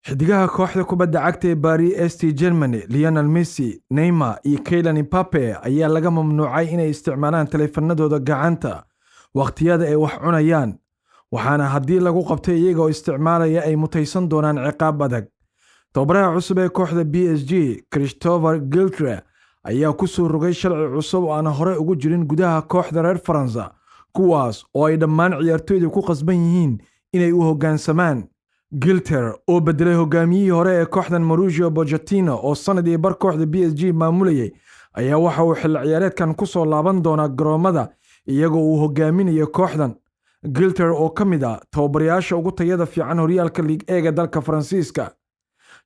xidigaha kooxda kubadda cagta ee Paris St Germany Lionel Messi, Neymar iyo Kylian Mbappe ayaa laga mamnuucay inay isticmaalaan taleefanadooda gacanta waqtiyada ay wax cunayaan, waxaana haddii lagu qabtay iyagoo isticmaalaya ay mutaysan doonaan ciqaab adag. Tababaraha cusub ee kooxda PSG, Christophe Galtier, ayaa ku soo rogay sharci cusub oo aan hore ugu jirin gudaha kooxda reer Faransa, kuwaas oo ay dhammaan ciyaartoydu ku qasban yihiin inay u hoggaansamaan. Galtier oo bedelay hogaamiyihii hore ee kooxdan Mauricio Pochettino oo sanadii bar kooxda PSG maamulayay, ayaa waxa uu xilli ciyaareedkan ku soo laaban doonaa garoomada iyagoo uu hogaaminayo kooxdan. Galtier oo ka mid ah tababarayaasha ugu tayada fiican horyaalka Ligue 1 ee dalka Faransiiska.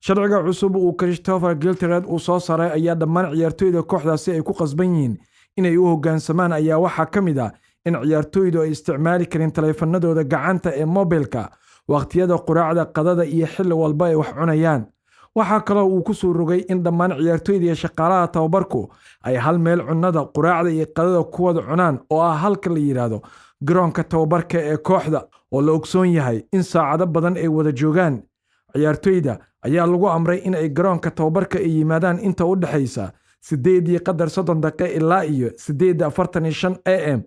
Sharciga cusub uu Christophe Galtier uu soo saaray ayaa dhammaan ciyaartoyda kooxdaasi ay ku qasban yihiin inay u hoggaansamaan, ayaa waxaa ka mid ah in ciyaartoydu ay isticmaali karin taleefanadooda gacanta ee mobilka waqtiyada quraacda, qadada iyo xilli walba ay wax cunayaan. Waxaa kaloo uu ku soo rogay in dhammaan ciyaartoyda iyo shaqaalaha tababarku ay hal meel cunnada, quraacda iyo qadada ku wada cunaan, oo ah halka la yiraahdo garoonka tababarka ee kooxda, oo la ogsoon yahay in saacado badan ay wada joogaan. Ciyaartoyda ayaa lagu amray in ay garoonka tababarka ay yimaadaan inta u dhaxaysa 8:30 daqiiqo ilaa iyo 8:45 am,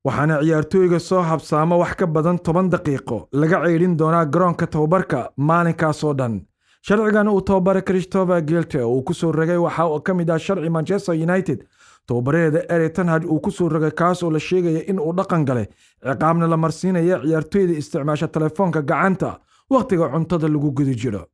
waxaana ciyaartoyga soo habsaamo wax ka badan 10 daqiiqo laga ceerin doonaa garoonka tababarka maalinkaas oo dhan. Sharcigan uu tababare Christophe Galtier uu ku soo rogay waxa uu ka mid ah sharci Manchester United tababareeda Erik ten Hag uu ku soo rogay, kaas oo la sheegaya in uu dhaqan galay ciqaabna la marsiinayo ciyaartoyda isticmaasha telefoonka gacanta waqtiga cuntada lagu guda jiro.